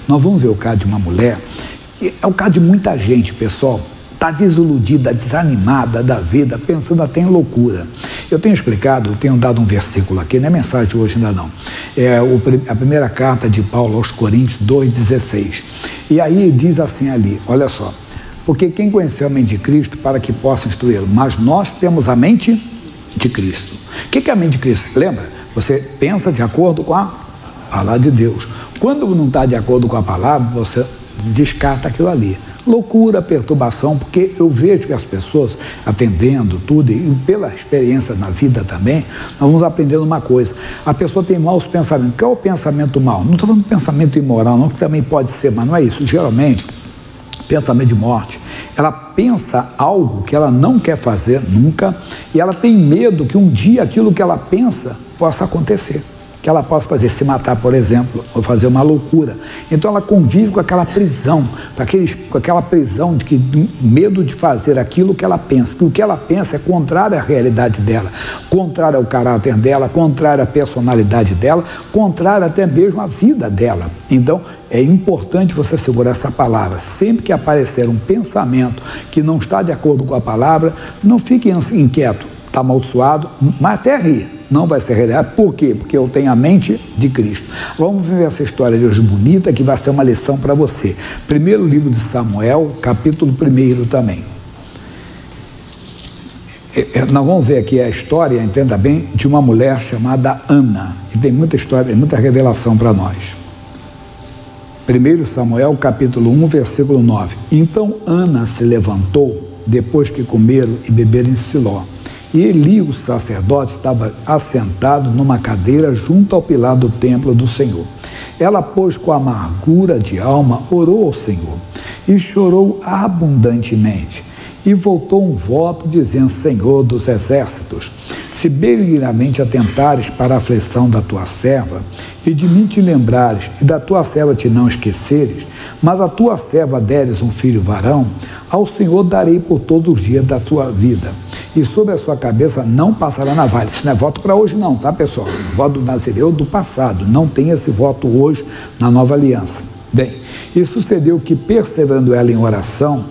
Nós vamos ver o caso de uma mulher, que é o caso de muita gente, pessoal, está desiludida, desanimada da vida, pensando até em loucura. Eu tenho explicado, eu tenho dado um versículo aqui, não é mensagem de hoje ainda não. É a primeira carta de Paulo aos Coríntios 2,16. E aí diz assim ali, olha só, porque quem conheceu a mente de Cristo para que possa instruí-lo? Mas nós temos a mente de Cristo. O que é a mente de Cristo? Lembra? Você pensa de acordo com a palavra de Deus. Quando não está de acordo com a palavra, você descarta aquilo ali. Loucura, perturbação, porque eu vejo que as pessoas atendendo tudo, e pela experiência na vida também, nós vamos aprendendo uma coisa. A pessoa tem maus pensamentos. O que é o pensamento mau? Não estou falando de pensamento imoral, não, que também pode ser, mas não é isso. Geralmente, pensamento de morte, ela pensa algo que ela não quer fazer nunca, e ela tem medo que um dia aquilo que ela pensa possa acontecer. Que ela possa fazer, se matar, por exemplo, ou fazer uma loucura. Então ela convive com aquela prisão, com aquela prisão de medo de fazer aquilo que ela pensa, que o que ela pensa é contrário à realidade dela, contrário ao caráter dela, contrário à personalidade dela, contrário até mesmo à vida dela. Então é importante você segurar essa palavra. Sempre que aparecer um pensamento que não está de acordo com a palavra, não fique inquieto, está amaldiçoado, mas até rir. Não vai ser realidade. Por quê? Porque eu tenho a mente de Cristo. Vamos ver essa história de hoje bonita, que vai ser uma lição para você. Primeiro livro de Samuel, capítulo 1 também. Nós vamos ver aqui a história, entenda bem, de uma mulher chamada Ana. E tem muita história, muita revelação para nós. 1 Samuel, capítulo 1, versículo 9. Então Ana se levantou, depois que comeram e beberam em Siló. E Eli, o sacerdote, estava assentado numa cadeira junto ao pilar do templo do Senhor. Ela, pois, com amargura de alma, orou ao Senhor e chorou abundantemente. E voltou um voto dizendo: Senhor dos exércitos, se benignamente atentares para a aflição da tua serva, e de mim te lembrares, e da tua serva te não esqueceres, mas a tua serva deres um filho varão, ao Senhor darei por todos os dias da tua vida, e sobre a sua cabeça não passará navalha. Isso não é voto para hoje não, tá, pessoal? O voto do Nazireu do passado, não tem esse voto hoje na nova aliança. Bem, e sucedeu que, perseverando ela em oração,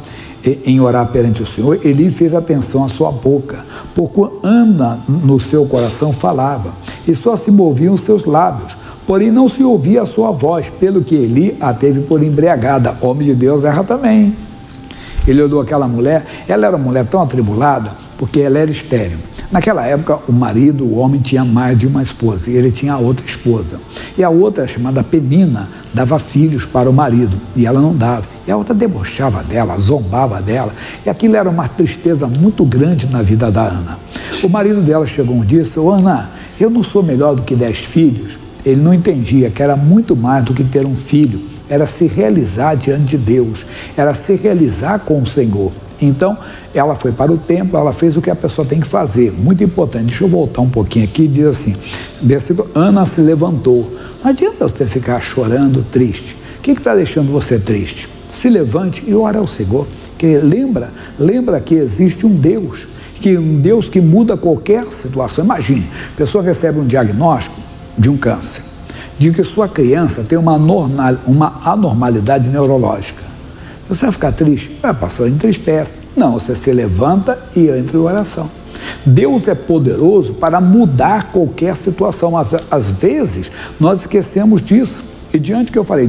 em orar perante o Senhor, Eli fez atenção à sua boca, porque Ana no seu coração falava, e só se moviam os seus lábios, porém não se ouvia a sua voz, pelo que Eli a teve por embriagada. Homem de Deus erra também. Ele olhou aquela mulher, ela era uma mulher tão atribulada, porque ela era estéril. Naquela época, o marido, o homem, tinha mais de uma esposa, e ele tinha outra esposa. E a outra, chamada Penina, dava filhos para o marido, e ela não dava. E a outra debochava dela, zombava dela, e aquilo era uma tristeza muito grande na vida da Ana. O marido dela chegou um dia e disse: Ana, eu não sou melhor do que 10 filhos? Ele não entendia que era muito mais do que ter um filho, era se realizar diante de Deus, era se realizar com o Senhor. Então, ela foi para o templo, ela fez o que a pessoa tem que fazer, muito importante. Deixa eu voltar um pouquinho aqui, diz assim, versículo: Ana se levantou. Não adianta você ficar chorando, triste. O que está deixando você triste? Se levante e ore ao Senhor, que lembra que existe um Deus que muda qualquer situação. Imagine, a pessoa recebe um diagnóstico de um câncer, de que sua criança tem uma anormalidade neurológica. Você vai ficar triste? A pessoa entristece. Não, você se levanta e entra em oração. Deus é poderoso para mudar qualquer situação, mas às vezes nós esquecemos disso. E diante que eu falei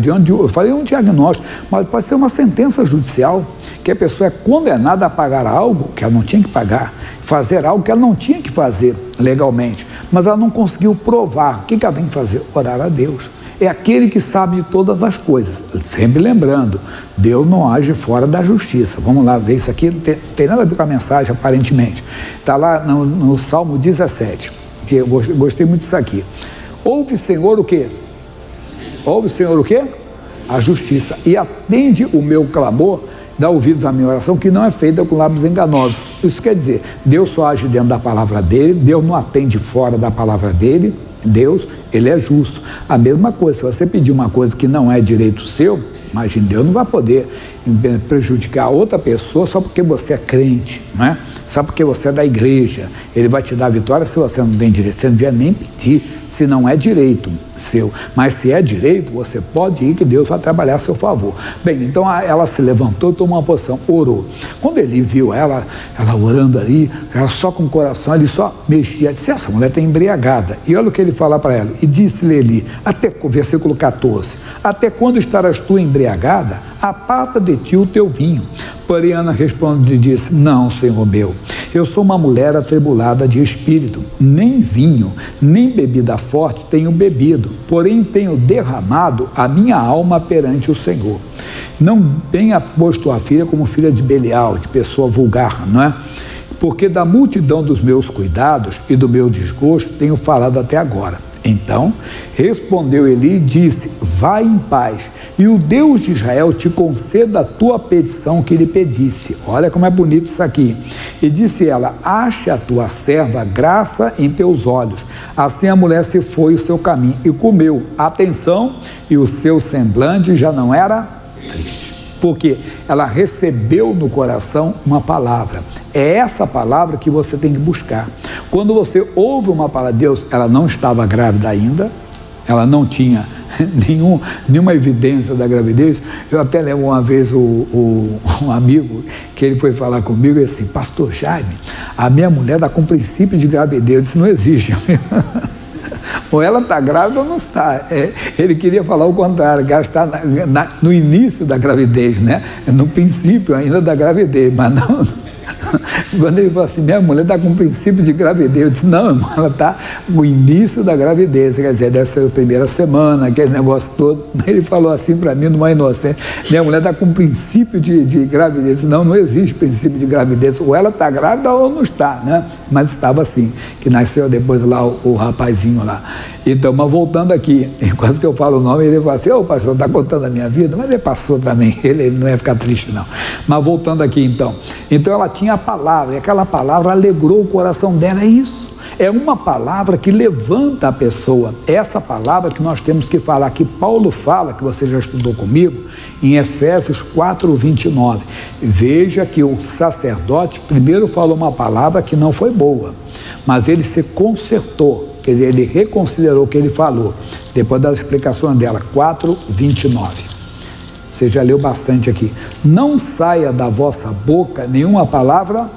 um diagnóstico, mas pode ser uma sentença judicial, que a pessoa é condenada a pagar algo que ela não tinha que pagar, fazer algo que ela não tinha que fazer legalmente, mas ela não conseguiu provar. O que ela tem que fazer? Orar a Deus. É aquele que sabe de todas as coisas. Sempre lembrando, Deus não age fora da justiça. Vamos lá ver isso aqui, não tem nada a ver com a mensagem, aparentemente. Está lá no Salmo 17, que eu gostei muito disso aqui. Ouve, Senhor, o quê? Ouve, Senhor, o quê? A justiça. E atende o meu clamor, dá ouvidos à minha oração, que não é feita com lábios enganosos. Isso quer dizer, Deus só age dentro da palavra dele, Deus não atende fora da palavra dele. Deus, ele é justo. A mesma coisa, se você pedir uma coisa que não é direito seu, imagine, Deus não vai poder prejudicar outra pessoa só porque você é crente, não é? Só porque você é da igreja. Ele vai te dar vitória se você não tem direito. Você não devia nem pedir, se não é direito seu. Mas se é direito, você pode ir, que Deus vai trabalhar a seu favor. Bem, então ela se levantou, tomou uma posição, orou. Quando ele viu ela orando ali, ela só com o coração, ele só mexia, disse, essa mulher está embriagada. E olha o que ele fala para ela. E disse-lhe ali, versículo 14, até quando estarás tu embriagada? Aparta de ti o teu vinho. Porém, Ana respondeu e disse, não, Senhor meu, eu sou uma mulher atribulada de espírito, nem vinho, nem bebida forte tenho bebido, porém tenho derramado a minha alma perante o Senhor. Não tenha posto a filha como filha de Belial, de pessoa vulgar, não é? Porque da multidão dos meus cuidados e do meu desgosto tenho falado até agora. Então, respondeu Eli e disse, vai em paz, e o Deus de Israel te conceda a tua petição que lhe pedisse. Olha como é bonito isso aqui. E disse ela, ache a tua serva graça em teus olhos. Assim a mulher se foi o seu caminho e comeu. Atenção, e o seu semblante já não era triste. Porque ela recebeu no coração uma palavra. É essa palavra que você tem que buscar. Quando você ouve uma palavra de Deus, ela não estava grávida ainda, ela não tinha nenhuma evidência da gravidez. Eu até lembro uma vez um amigo que ele foi falar comigo e disse assim, pastor Jaime, a minha mulher está com princípio de gravidez. Eu disse, não existe. Ou ela está grávida ou não está. Ele queria falar o contrário, que ela está no início da gravidez, né? No princípio ainda da gravidez, mas não. Quando ele falou assim, minha mulher está com princípio de gravidez, eu disse, não, irmão, ela está no início da gravidez, quer dizer, deve ser a primeira semana, aquele negócio todo. Ele falou assim para mim, numa inocência, minha mulher está com princípio de gravidez. Eu disse, não existe princípio de gravidez, ou ela está grávida ou não está, né? Mas estava assim, que nasceu depois lá o rapazinho lá. Então, mas voltando aqui, quase que eu falo o nome, ele fala assim, ô pastor, está contando a minha vida, mas ele é pastor também, ele não ia ficar triste não. Mas voltando aqui então ela tinha a palavra, e aquela palavra alegrou o coração dela, é isso. É uma palavra que levanta a pessoa, essa palavra que nós temos que falar, que Paulo fala, que você já estudou comigo, em Efésios 4:29. Veja que o sacerdote primeiro falou uma palavra que não foi boa, mas ele se consertou, quer dizer, ele reconsiderou o que ele falou, depois das explicações dela, 4:29. Você já leu bastante aqui. Não saia da vossa boca nenhuma palavra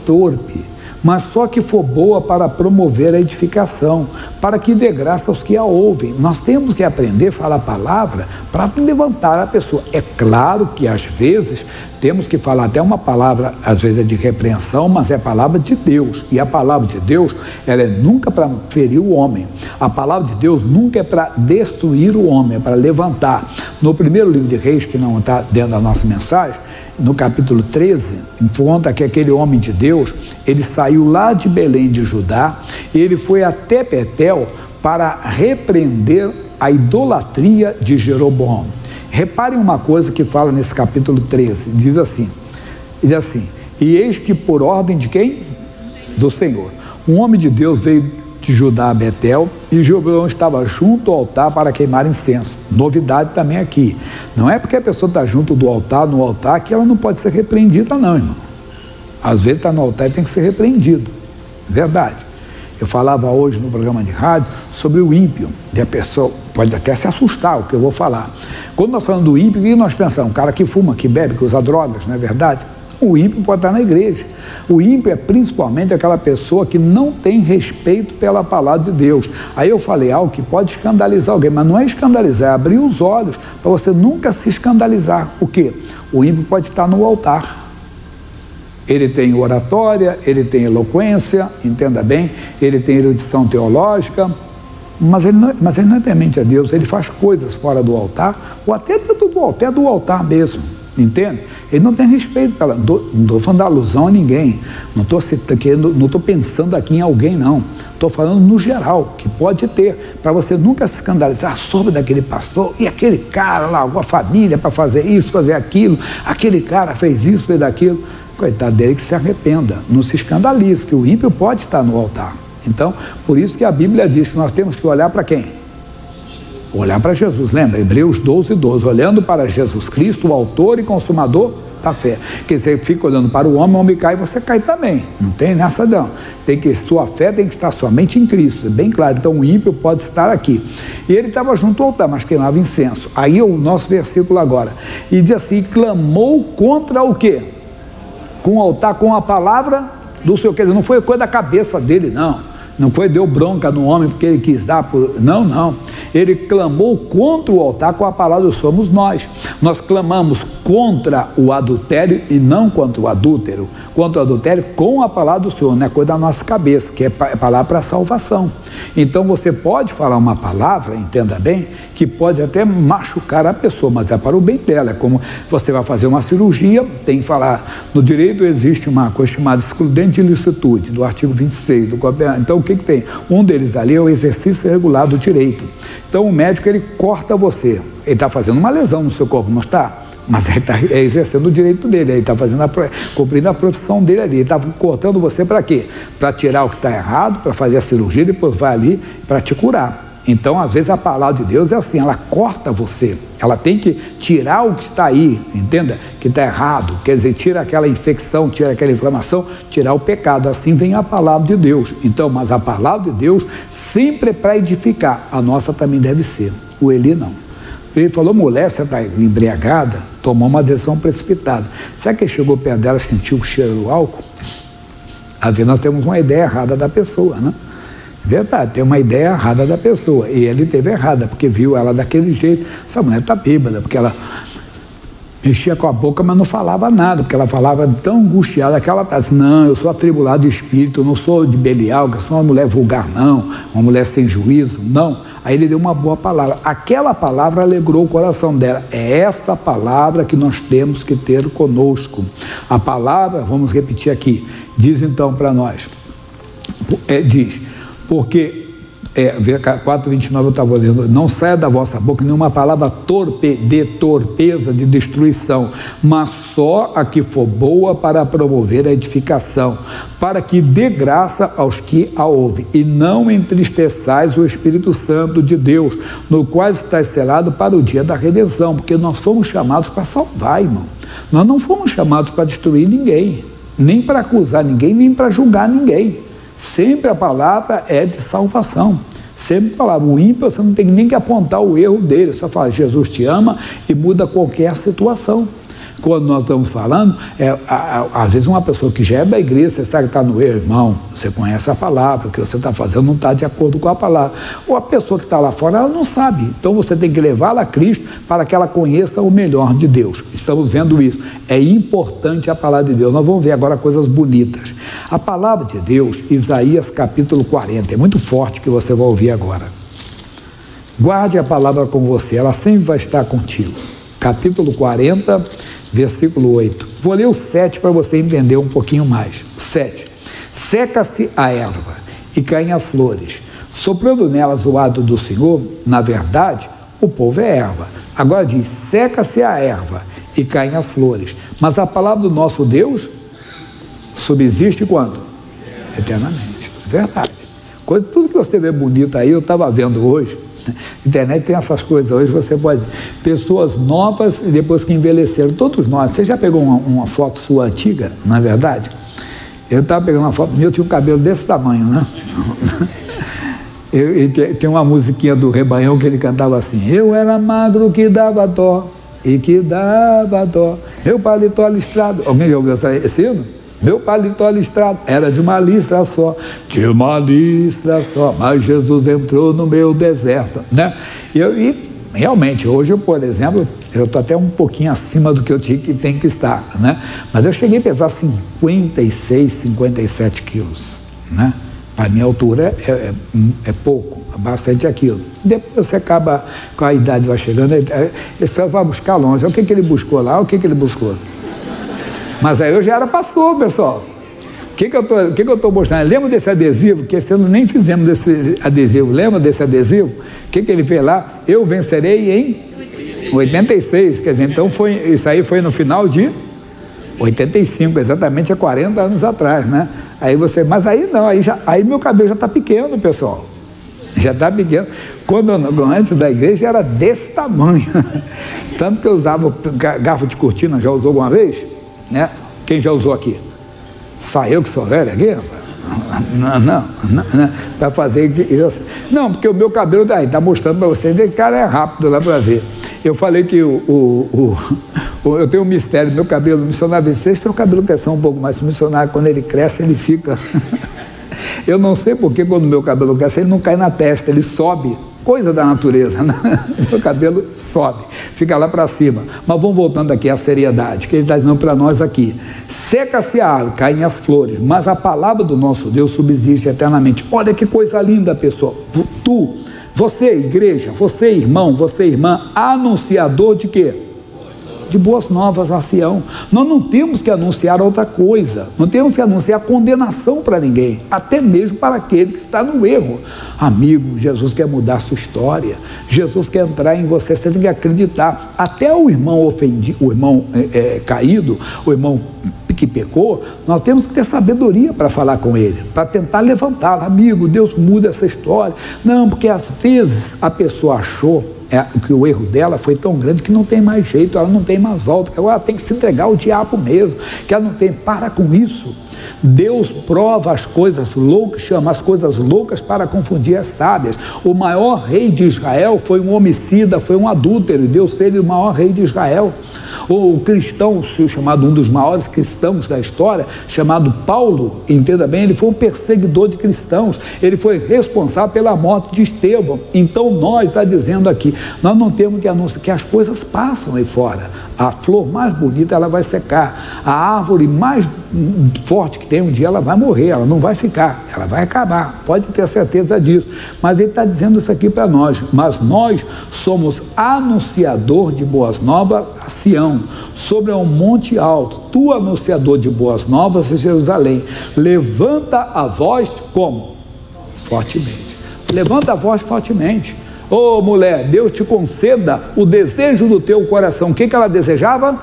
torpe, mas só que for boa para promover a edificação, para que dê graça aos que a ouvem. Nós temos que aprender a falar a palavra para levantar a pessoa. É claro que às vezes temos que falar até uma palavra, às vezes é de repreensão, mas é a palavra de Deus. E a palavra de Deus, ela é nunca para ferir o homem. A palavra de Deus nunca é para destruir o homem, é para levantar. No primeiro livro de Reis, que não está dentro da nossa mensagem, no capítulo 13, conta que aquele homem de Deus, ele saiu lá de Belém de Judá, e ele foi até Betel para repreender a idolatria de Jeroboão. Reparem uma coisa que fala nesse capítulo 13, diz assim, e eis que por ordem de quem? Do Senhor. Um homem de Deus veio de Judá a Betel, e Jeroboão estava junto ao altar para queimar incenso. Novidade também aqui. Não é porque a pessoa está junto do altar, no altar, que ela não pode ser repreendida não, irmão. Às vezes está no altar e tem que ser repreendido. Verdade. Eu falava hoje no programa de rádio sobre o ímpio, e a pessoa pode até se assustar o que eu vou falar. Quando nós falamos do ímpio, o que nós pensamos? Um cara que fuma, que bebe, que usa drogas, não é verdade? O ímpio pode estar na igreja. O ímpio é principalmente aquela pessoa que não tem respeito pela palavra de Deus. Aí eu falei algo que pode escandalizar alguém, mas não é escandalizar, é abrir os olhos para você nunca se escandalizar. O quê? O ímpio pode estar no altar. Ele tem oratória, ele tem eloquência, entenda bem, ele tem erudição teológica, mas ele não é temente a Deus, ele faz coisas fora do altar, ou até dentro do altar, do altar mesmo. Entende? Ele não tem respeito pela... Não estou falando da alusão a ninguém, não estou pensando aqui em alguém, não. Estou falando no geral, que pode ter, para você nunca se escandalizar sobre daquele pastor, e aquele cara largou a família para fazer isso, fazer aquilo, aquele cara fez isso, fez aquilo. Coitado dele, que se arrependa, não se escandalize, que o ímpio pode estar no altar. Então, por isso que a Bíblia diz que nós temos que olhar para quem? Olhar para Jesus, lembra? Hebreus 12:12, olhando para Jesus Cristo, o autor e consumador da fé. Que você fica olhando para o homem cai, você cai também. Não tem nessa não. Sua fé tem que estar somente em Cristo, é bem claro. Então o ímpio pode estar aqui. E ele estava junto ao altar, mas queimava incenso. Aí o nosso versículo agora. E diz assim, clamou contra o quê? Com o altar, com a palavra do Senhor. Quer dizer, não foi coisa da cabeça dele, não. Não foi, deu bronca no homem porque ele quis dar, não. Ele clamou contra o altar com a palavra, somos nós. Nós clamamos contra o adultério e não contra o adúltero. Contra o adultério com a palavra do Senhor, não é coisa da nossa cabeça, que é palavra para salvação. Então você pode falar uma palavra, entenda bem, que pode até machucar a pessoa, mas é para o bem dela. É como você vai fazer uma cirurgia, tem que falar, no direito existe uma coisa chamada excludente de ilicitude, do artigo 26 do Código Penal. Então o que tem? Um deles ali é o exercício regular do direito. Então o médico, ele corta você, ele está fazendo uma lesão no seu corpo, não está? Mas ele está exercendo o direito dele, ele está cumprindo a profissão dele ali, ele está cortando você para quê? Para tirar o que está errado, para fazer a cirurgia, e depois vai ali para te curar. Então, às vezes, a palavra de Deus é assim, ela corta você, ela tem que tirar o que está aí, entenda? Que está errado, quer dizer, tira aquela infecção, tira aquela inflamação, tirar o pecado, assim vem a palavra de Deus. Então, mas a palavra de Deus sempre é para edificar, a nossa também deve ser, o Eli não. Ele falou, mulher, você está embriagada, tomou uma decisão precipitada. Será que ele chegou perto dela e sentiu o cheiro do álcool? Às vezes nós temos uma ideia errada da pessoa, né? Verdade, tem uma ideia errada da pessoa. E ele teve errada, porque viu ela daquele jeito. Essa mulher está bêbada, porque ela mexia com a boca, mas não falava nada, porque ela falava tão angustiada que ela está assim, não, eu sou atribulado de espírito, eu não sou de Belial, eu sou uma mulher vulgar, não, uma mulher sem juízo, não. Aí ele deu uma boa palavra. Aquela palavra alegrou o coração dela. É essa palavra que nós temos que ter conosco. A palavra, vamos repetir aqui, diz então para nós, diz, porque... 4:29 eu estava lendo, não saia da vossa boca nenhuma palavra de torpeza, de destruição, mas só a que for boa para promover a edificação, para que dê graça aos que a ouvem, e não entristeçais o Espírito Santo de Deus, no qual está selado para o dia da redenção, porque nós fomos chamados para salvar, irmão. Nós não fomos chamados para destruir ninguém, nem para acusar ninguém, nem para julgar ninguém. Sempre a palavra é de salvação. Sempre a palavra, o ímpio, você não tem nem que apontar o erro dele, só fala, Jesus te ama e muda qualquer situação. Quando nós estamos falando, às vezes uma pessoa que já é da igreja, você sabe que está no erro, irmão, você conhece a palavra, o que você está fazendo não está de acordo com a palavra. Ou a pessoa que está lá fora, ela não sabe. Então você tem que levá-la a Cristo para que ela conheça o melhor de Deus. Estamos vendo isso. É importante a palavra de Deus. Nós vamos ver agora coisas bonitas. A palavra de Deus, Isaías capítulo 40, é muito forte que você vai ouvir agora. Guarde a palavra com você, ela sempre vai estar contigo. Capítulo 40, versículo 8. Vou ler o 7 para você entender um pouquinho mais. 7. Seca-se a erva e caem as flores, soprando nelas o hálito do Senhor. Na verdade, o povo é erva. Agora diz, seca-se a erva e caem as flores. Mas a palavra do nosso Deus subsiste quando? Eternamente. Verdade. Tudo que você vê bonito aí, eu estava vendo hoje. Internet tem essas coisas hoje, você pode... Pessoas novas e depois que envelheceram, todos nós. Você já pegou uma foto sua antiga, não é verdade? Eu estava pegando uma foto minha, eu tinha um cabelo desse tamanho, né? Tem uma musiquinha do Rebanhão que ele cantava assim, eu era magro que dava dó, e que dava dó, meu paletó listrado. Alguém já ouviu esse hino? Meu paletó listrado era de uma listra só, mas Jesus entrou no meu deserto, né? E realmente, hoje, por exemplo, eu estou até um pouquinho acima do que eu tenho que estar, né? Mas eu cheguei a pesar 56, 57 quilos, né? Para a minha altura é pouco, é bastante aquilo. Depois você acaba, com a idade vai chegando, esse vai buscar longe. O que ele buscou lá, o que ele buscou? Mas aí eu já era pastor, pessoal. O que eu estou mostrando? Lembra desse adesivo? Que esse ano nem fizemos desse adesivo. Lembra desse adesivo? O que ele fez lá? Eu vencerei em 86. Quer dizer, então isso aí foi no final de 85, exatamente há 40 anos atrás, né? Mas aí não, aí meu cabelo já está pequeno, pessoal. Já está pequeno. Antes da igreja era desse tamanho. Tanto que eu usava garfo de cortina, já usou alguma vez? Né? Quem já usou aqui? Só eu que sou velho aqui? Não. Para fazer isso. Não, porque o meu cabelo está mostrando para vocês, o cara é rápido lá para ver. Eu falei que eu tenho um mistério, meu cabelo, o missionário Vicente tem o cabelo crescer um pouco mais, o missionário, quando ele cresce, ele fica... Eu não sei porque quando o meu cabelo cresce, ele não cai na testa, ele sobe, coisa da natureza, né? Meu cabelo sobe, fica lá para cima. Mas vamos voltando aqui à seriedade, que ele está dizendo para nós aqui: seca-se a árvore, caem as flores, mas a palavra do nosso Deus subsiste eternamente. Olha que coisa linda, pessoal. Você, igreja, você, irmão, você, irmã, anunciador de quê? De boas novas a Sião. Nós não temos que anunciar outra coisa, não temos que anunciar condenação para ninguém, até mesmo para aquele que está no erro. Amigo, Jesus quer mudar a sua história, Jesus quer entrar em você, você tem que acreditar. Até o irmão ofendido, o irmão caído, o irmão que pecou, nós temos que ter sabedoria para falar com ele, para tentar levantá-lo. Amigo, Deus muda essa história. Não, porque às vezes a pessoa achou que o erro dela foi tão grande que não tem mais jeito, ela não tem mais volta, que agora ela tem que se entregar ao diabo mesmo, que ela não tem. Para com isso. Deus prova as coisas loucas, chama as coisas loucas para confundir as sábias. O maior rei de Israel foi um homicida, foi um adúltero, e Deus fez ele o maior rei de Israel. O cristão, chamado um dos maiores cristãos da história, chamado Paulo, entenda bem, ele foi um perseguidor de cristãos, ele foi responsável pela morte de Estevão. Então nós, está dizendo aqui, nós não temos que anunciar que as coisas passam aí fora. A flor mais bonita, ela vai secar. A árvore mais forte que tem, um dia ela vai morrer, ela não vai ficar, ela vai acabar, pode ter certeza disso. Mas ele está dizendo isso aqui para nós. Mas nós somos anunciador de boas novas a Sião, sobre um monte alto. Tu, anunciador de boas novas em Jerusalém, levanta a voz como? Fortemente. Levanta a voz fortemente. Ô mulher, Deus te conceda o desejo do teu coração. O que ela desejava?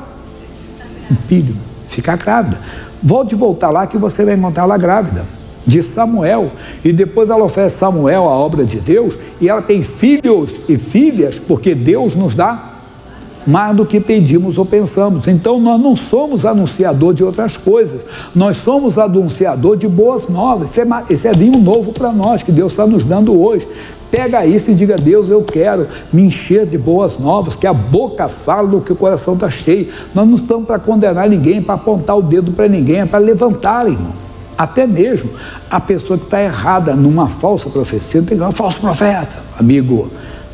Um filho, ficar grávida. Volte voltar lá que você vai encontrar ela grávida. De Samuel. E depois ela oferece Samuel a obra de Deus. E ela tem filhos e filhas, porque Deus nos dá mais do que pedimos ou pensamos. Então nós não somos anunciador de outras coisas, nós somos anunciador de boas novas. Esse é vinho novo para nós, que Deus está nos dando hoje. Pega isso e diga: Deus, eu quero me encher de boas novas, que a boca fala do que o coração está cheio. Nós não estamos para condenar ninguém, para apontar o dedo para ninguém, é para levantar, irmão. Até mesmo a pessoa que está errada numa falsa profecia, tem que ser um falso profeta. Amigo,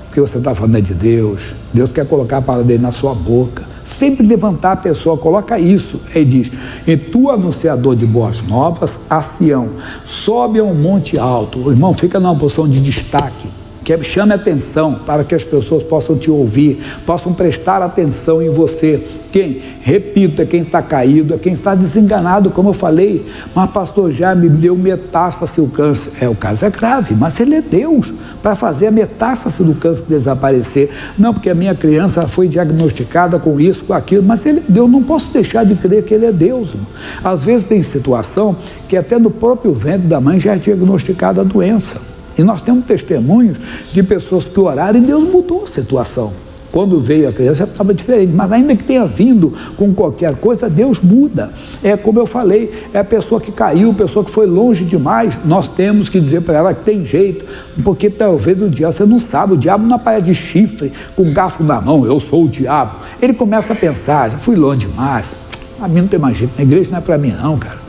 o que você está falando é de Deus. Deus quer colocar a palavra dele na sua boca. Sempre levantar a pessoa, coloca isso. Aí diz: e tu, anunciador de boas novas a Sião, sobe a um monte alto. O irmão fica numa posição de destaque, que chame atenção para que as pessoas possam te ouvir, possam prestar atenção em você. Quem? Repito, é quem está caído, é quem está desenganado, como eu falei. Mas pastor, já me deu metástase o câncer. O caso é grave, mas ele é Deus para fazer a metástase do câncer desaparecer. Não, porque a minha criança foi diagnosticada com isso, com aquilo, mas ele é Deus. Não posso deixar de crer que ele é Deus. Às vezes tem situação que até no próprio ventre da mãe já é diagnosticada a doença. E nós temos testemunhos de pessoas que oraram e Deus mudou a situação. Quando veio a criança já estava diferente, mas ainda que tenha vindo com qualquer coisa, Deus muda. É como eu falei, é a pessoa que caiu, a pessoa que foi longe demais, nós temos que dizer para ela que tem jeito, porque talvez o diabo, você não sabe, o diabo não aparece de chifre, com um garfo na mão, eu sou o diabo. Ele começa a pensar: já fui longe demais, a mim não tem mais jeito, a igreja não é para mim não, cara.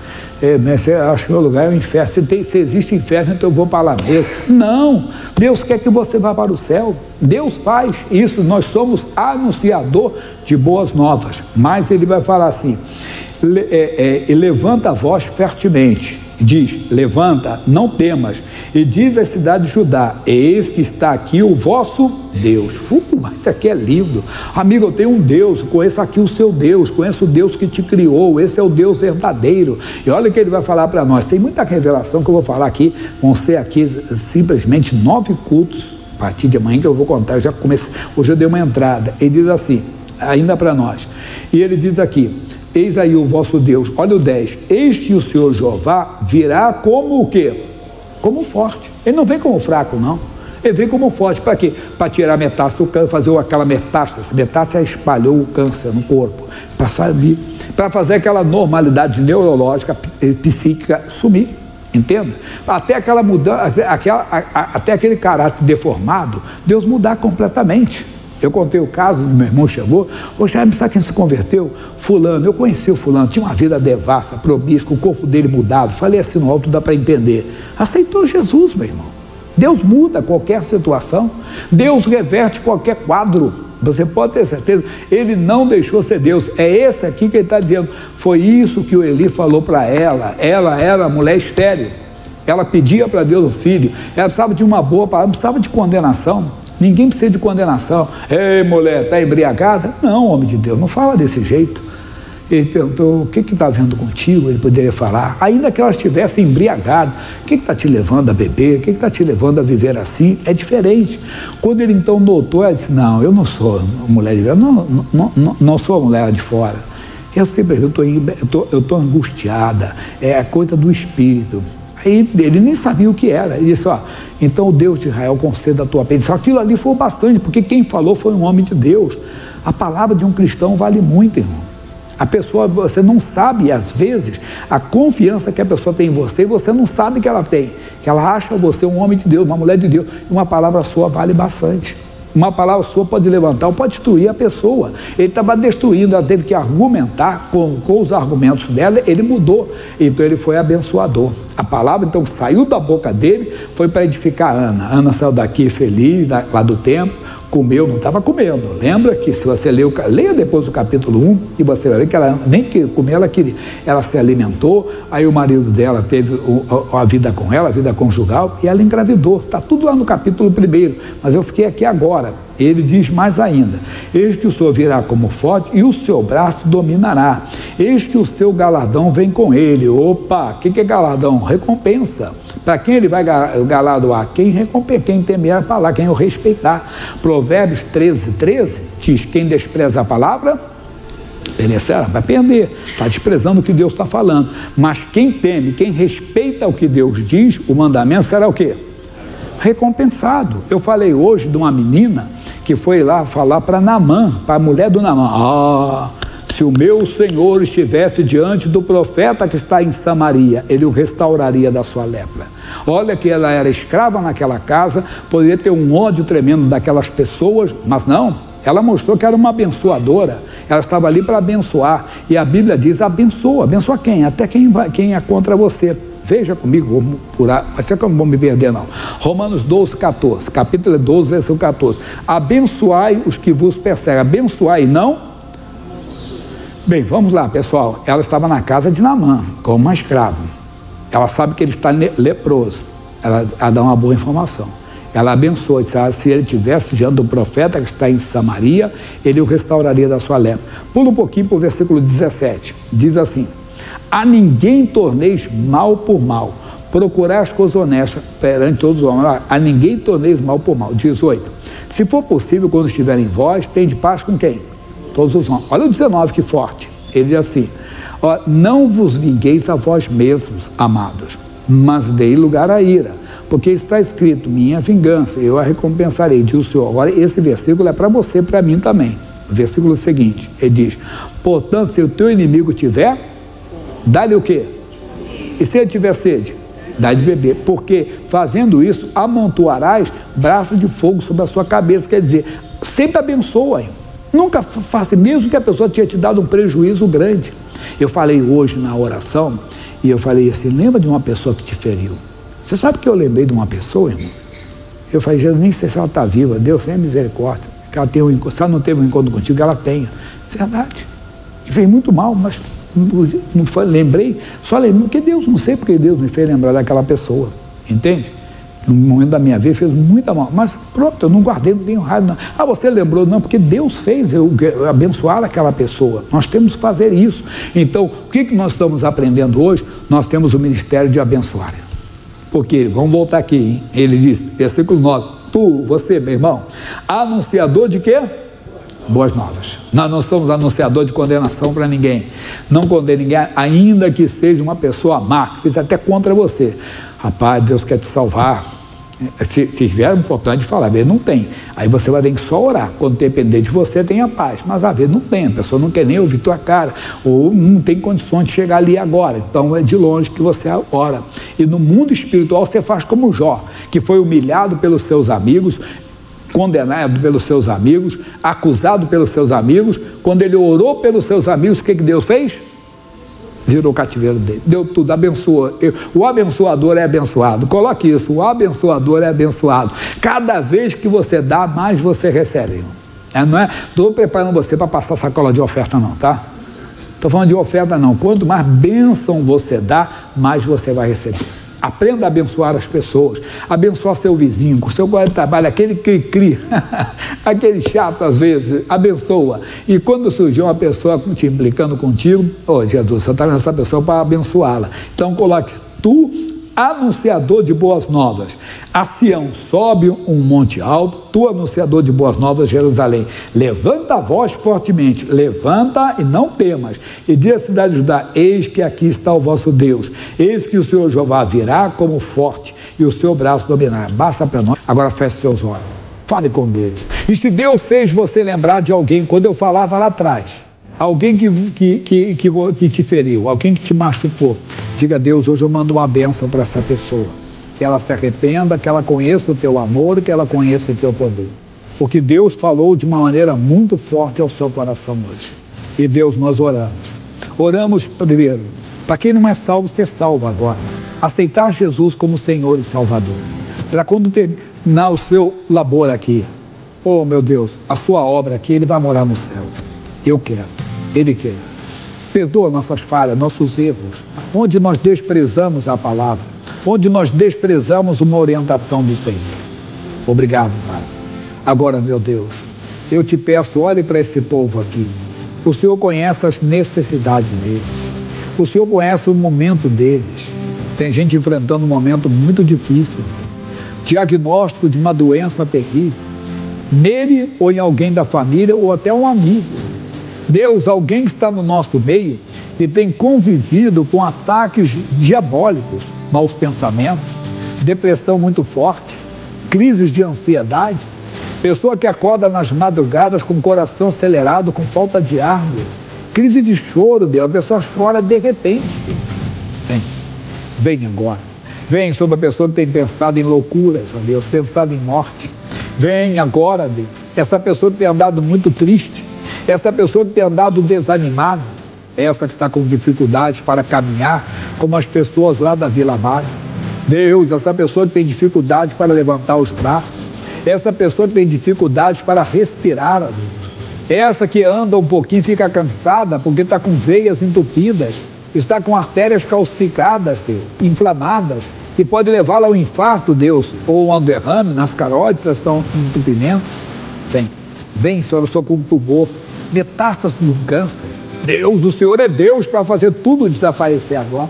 Acho que o meu lugar é o inferno. Se existe inferno, então eu vou para lá mesmo. Não, Deus quer que você vá para o céu. Deus faz isso. Nós somos anunciador de boas novas. Mas ele vai falar assim: levanta a voz fortemente. Diz: levanta, não temas. E diz à cidade de Judá: eis que está aqui o vosso Deus. Mas isso aqui é lindo. Amigo, eu tenho um Deus, conheço aqui o seu Deus, conheço o Deus que te criou, esse é o Deus verdadeiro. E olha o que ele vai falar para nós. Tem muita revelação que eu vou falar aqui, vão ser aqui simplesmente 9 cultos, a partir de amanhã que eu vou contar. Eu já comecei, hoje eu dei uma entrada. Ele diz assim, ainda para nós, e ele diz aqui: eis aí o vosso Deus. Olha o 10. Eis que o Senhor Jeová virá como o quê? Como forte. Ele não vem como fraco, não. Ele veio como forte, para quê? Para tirar a metástase do câncer, fazer aquela metástase. Metástase espalhou o câncer no corpo, para sair, para fazer aquela normalidade neurológica, psíquica sumir. Entenda? Até aquela mudança, até aquele caráter deformado, Deus mudar completamente. Eu contei o caso do meu irmão, chegou, Jaime, sabe quem se converteu? Fulano, eu conheci o fulano, tinha uma vida devassa, promíscua, o corpo dele mudado, falei assim no alto, dá para entender. Aceitou Jesus, meu irmão. Deus muda qualquer situação, Deus reverte qualquer quadro, você pode ter certeza, Ele não deixou ser Deus. É esse aqui que Ele está dizendo, foi isso que o Eli falou para ela era a mulher estéril, ela pedia para Deus o filho, ela precisava de uma boa palavra, não precisava de condenação. Ninguém precisa de condenação. Ei, mulher, está embriagada? Não, homem de Deus, não fala desse jeito. Ele perguntou, o que está vendo contigo? Ele poderia falar, ainda que ela estivesse embriagada, o que está te levando a beber? O que está te levando a viver assim? É diferente. Quando ele então notou, ela disse, não, eu não sou mulher de fora, não sou a mulher de fora. Eu estou angustiada, é a coisa do espírito. Aí ele nem sabia o que era. Ele disse, então o Deus de Israel conceda a tua petição. Aquilo ali foi bastante, porque quem falou foi um homem de Deus. A palavra de um cristão vale muito, irmão. A pessoa, você não sabe, às vezes, a confiança que a pessoa tem em você, você não sabe que ela tem. Que ela acha você um homem de Deus, uma mulher de Deus. E uma palavra sua vale bastante. Uma palavra sua pode levantar ou pode destruir a pessoa. Ele estava destruindo, ela teve que argumentar com os argumentos dela, ele mudou. Então ele foi abençoador. A palavra então saiu da boca dele, foi para edificar a Ana. Ana saiu daqui feliz, lá do templo, comeu, não estava comendo. Lembra que se você leia depois o capítulo 1, e você vai ver que ela nem que comer ela queria. Ela se alimentou, aí o marido dela teve a vida com ela, a vida conjugal, e ela engravidou. Está tudo lá no capítulo 1, mas eu fiquei aqui agora. Ele diz mais ainda, eis que o Senhor virá como forte e o seu braço dominará. Eis que o seu galardão vem com ele. Opa, o que é galardão? Recompensa. Para quem ele vai galardoar? Quem recompensa, quem temer a palavra, quem o respeitar. Provérbios 13 diz, quem despreza a palavra, perecerá, vai perder, está desprezando o que Deus está falando. Mas quem teme, quem respeita o que Deus diz, o mandamento será o quê? Recompensado. Eu falei hoje de uma menina que foi lá falar para Naamã, para a mulher do Naamã, se o meu Senhor estivesse diante do profeta que está em Samaria, ele o restauraria da sua lepra. Olha que ela era escrava naquela casa, poderia ter um ódio tremendo daquelas pessoas, mas não, ela mostrou que era uma abençoadora, ela estava ali para abençoar, e a Bíblia diz, abençoa quem? Até quem é contra você. Veja comigo, vou purar, mas será que eu não vou me perder não? Romanos 12:14, capítulo 12, versículo 14. Abençoai os que vos perseguem, abençoai não? Bem, vamos lá, pessoal. Ela estava na casa de Naamã, como uma escrava. Ela sabe que ele está leproso. Ela dá uma boa informação. Ela abençoa, disse, se ele estivesse diante do profeta que está em Samaria, ele o restauraria da sua lepra. Pula um pouquinho para o versículo 17. Diz assim, a ninguém torneis mal por mal, procurai as coisas honestas perante todos os homens. A ninguém torneis mal por mal. 18. Se for possível, quando estiver em vós, tende paz com quem? Todos os homens. Olha o 19, que forte. Ele diz assim, não vos vingueis a vós mesmos, amados, mas dei lugar à ira, porque está escrito, minha vingança, eu a recompensarei, diz o Senhor. Agora, esse versículo é para você e para mim também. O versículo seguinte, ele diz, portanto, se o teu inimigo tiver, dá-lhe o quê? E se ele tiver sede? Dá-lhe de beber, porque fazendo isso, amontoarás braço de fogo sobre a sua cabeça. Quer dizer, sempre abençoa, nunca faça, mesmo que a pessoa tenha te dado um prejuízo grande. Eu falei hoje na oração, e eu falei assim, lembra de uma pessoa que te feriu? Você sabe que eu lembrei de uma pessoa, irmão? Eu falei, Jesus, nem sei se ela está viva, Deus tem misericórdia, que ela tenha se ela não teve um encontro contigo, que ela tenha. Verdade, que fez muito mal, mas não foi, lembrei, só lembrei, porque Deus, não sei porque Deus me fez lembrar daquela pessoa, entende? No momento da minha vida fez muita mal, mas pronto, eu não guardei, não tenho raiva, não. Você lembrou? Não, porque Deus fez eu abençoar aquela pessoa, nós temos que fazer isso. Então, o que nós estamos aprendendo hoje? Nós temos o ministério de abençoar, porque, vamos voltar aqui, hein? Ele diz, versículo 9, você, meu irmão, anunciador de quê? Boas novas. Nós não somos anunciador de condenação para ninguém. Não condene ninguém, ainda que seja uma pessoa má, que fez até contra você. Rapaz, Deus quer te salvar. Se tiver, é importante falar, às vezes não tem. Aí você vai ter que só orar. Quando depender de você, tem a paz. Mas às vezes não tem, a pessoa não quer nem ouvir tua cara, ou não tem condições de chegar ali agora. Então é de longe que você ora. E no mundo espiritual você faz como Jó, que foi humilhado pelos seus amigos, condenado pelos seus amigos, acusado pelos seus amigos. Quando ele orou pelos seus amigos, o que Deus fez? Virou o cativeiro dele, deu tudo, abençoou. O abençoador é abençoado. Coloque isso, o abençoador é abençoado. Cada vez que você dá, mais você recebe. Não é? Estou preparando você para passar sacola de oferta não, tá? Estou falando de oferta não. Quanto mais bênção você dá, mais você vai receber. Aprenda a abençoar as pessoas, abençoar seu vizinho, com seu colega de trabalho, aquele que cria, aquele chato às vezes, abençoa. E quando surgiu uma pessoa te implicando contigo, Jesus, você está vendo essa pessoa para abençoá-la. Então coloque, tu, anunciador de boas novas, a Sião sobe um monte alto, tu, anunciador de boas novas, Jerusalém, levanta a voz fortemente, levanta e não temas, e diz à cidade de Judá, eis que aqui está o vosso Deus, eis que o Senhor Jeová virá como forte, e o seu braço dominará. Basta para nós. Agora feche seus olhos, fale com Deus. E se Deus fez você lembrar de alguém, quando eu falava lá atrás, alguém que te feriu, alguém que te machucou, diga a Deus, hoje eu mando uma bênção para essa pessoa. Que ela se arrependa, que ela conheça o teu amor, que ela conheça o teu poder. Porque Deus falou de uma maneira muito forte ao seu coração hoje. E Deus, nós oramos. Oramos primeiro, para quem não é salvo, ser salvo agora. Aceitar Jesus como Senhor e Salvador. Para quando terminar o seu labor aqui, oh meu Deus, a sua obra aqui, Ele vai morar no céu. Eu quero, Ele quer. Perdoa nossas falhas, nossos erros, onde nós desprezamos a palavra, onde nós desprezamos uma orientação do Senhor. Obrigado, Pai. Agora, meu Deus, eu te peço, olhe para esse povo aqui. O Senhor conhece as necessidades deles. O Senhor conhece o momento deles. Tem gente enfrentando um momento muito difícil. Diagnóstico de uma doença terrível. Nele ou em alguém da família ou até um amigo. Deus, alguém que está no nosso meio e tem convivido com ataques diabólicos, maus pensamentos, depressão muito forte, crises de ansiedade, pessoa que acorda nas madrugadas com o coração acelerado, com falta de ar, Deus. Crise de choro, Deus, a pessoa chora de repente. Vem agora. Vem sobre a pessoa que tem pensado em loucuras, Deus, pensado em morte. Vem agora, Deus. Essa pessoa que tem andado muito triste, essa pessoa que tem andado desanimada, essa que está com dificuldades para caminhar, como as pessoas lá da Vila Mar. Deus, essa pessoa que tem dificuldades para levantar os braços, essa pessoa que tem dificuldades para respirar, Deus. Essa que anda um pouquinho, fica cansada porque está com veias entupidas, está com artérias calcificadas, Deus, inflamadas, que pode levá-la ao infarto, Deus, ou ao derrame nas carótidas, estão em entupimento. Vem, Senhor, eu sou com um tumor, metástase de um câncer. Deus, o Senhor é Deus para fazer tudo desaparecer agora.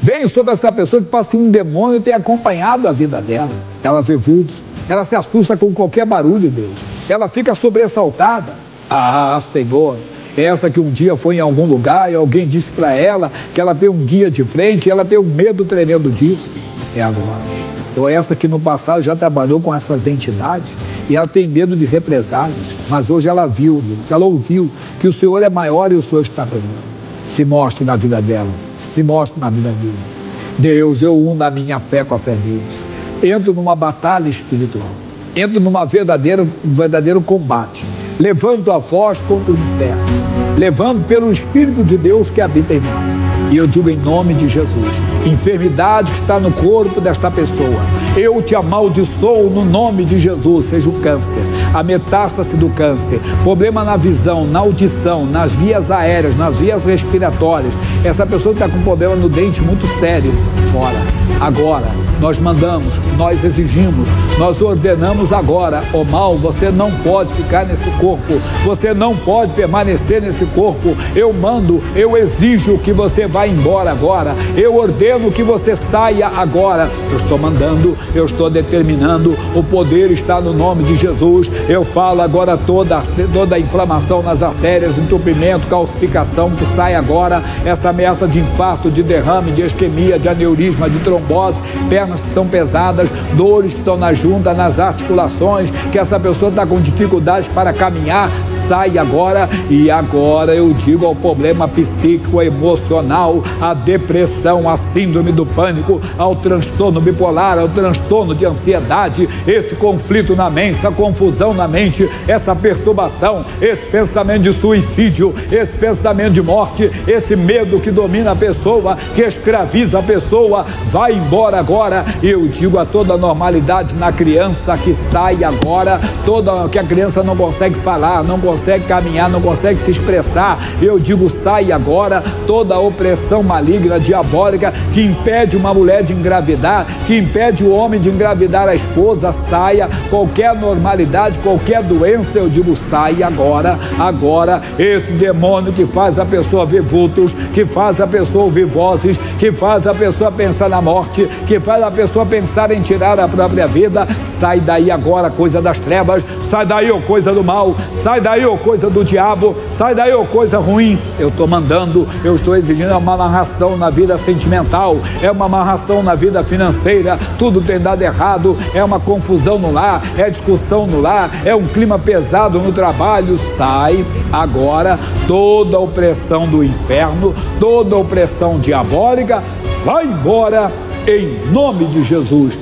Vem sobre essa pessoa que passa um demônio e tem acompanhado a vida dela. Ela vê vultos, ela se assusta com qualquer barulho, Deus. Ela fica sobressaltada. Ah, Senhor, essa que um dia foi em algum lugar e alguém disse para ela que ela tem um guia de frente e ela tem um medo tremendo disso. É agora. Então essa que no passado já trabalhou com essas entidades e ela tem medo de represálias, mas hoje ela viu, ela ouviu que o Senhor é maior e o Senhor está bem. Se mostre na vida dela, se mostre na vida dele. Deus, eu uno a minha fé com a fé deles. Entro numa batalha espiritual, entro num verdadeiro combate. Levanto a voz contra o inferno, levando pelo Espírito de Deus que habita em mim. E eu digo em nome de Jesus, enfermidade que está no corpo desta pessoa, eu te amaldiçoo no nome de Jesus, seja o câncer, a metástase do câncer, problema na visão, na audição, nas vias aéreas, nas vias respiratórias, essa pessoa que está com problema no dente muito sério, fora. Agora, nós mandamos, nós exigimos, nós ordenamos agora, ó mal, você não pode ficar nesse corpo, você não pode permanecer nesse corpo, eu mando, eu exijo que você vá embora agora, eu ordeno que você saia agora, eu estou mandando, eu estou determinando, o poder está no nome de Jesus, eu falo agora toda a inflamação nas artérias, entupimento, calcificação, que sai agora, essa essa ameaça de infarto, de derrame, de isquemia, de aneurisma, de trombose, pernas que estão pesadas, dores que estão na junta, nas articulações, que essa pessoa está com dificuldades para caminhar, sai agora. E agora eu digo ao problema psíquico, emocional, a depressão, a síndrome do pânico, ao transtorno bipolar, ao transtorno de ansiedade, esse conflito na mente, essa confusão na mente, essa perturbação, esse pensamento de suicídio, esse pensamento de morte, esse medo que domina a pessoa, que escraviza a pessoa, vai embora agora. E eu digo a toda a normalidade na criança que sai agora, que a criança não consegue falar, não consegue caminhar, não consegue se expressar, eu digo sai agora. Toda a opressão maligna, diabólica, que impede uma mulher de engravidar, que impede o homem de engravidar a esposa, saia. Qualquer normalidade, qualquer doença, eu digo sai agora. Agora, esse demônio que faz a pessoa ver vultos, que faz a pessoa ouvir vozes, que faz a pessoa pensar na morte, que faz a pessoa pensar em tirar a própria vida, sai daí agora, coisa das trevas, sai daí, ô coisa do mal, sai daí, ô coisa do diabo, sai daí, ô coisa ruim. Eu estou mandando, eu estou exigindo uma amarração na vida sentimental, é uma amarração na vida financeira, tudo tem dado errado, é uma confusão no lar, é discussão no lar, é um clima pesado no trabalho. Sai agora toda a opressão do inferno, toda a opressão diabólica, vai embora em nome de Jesus.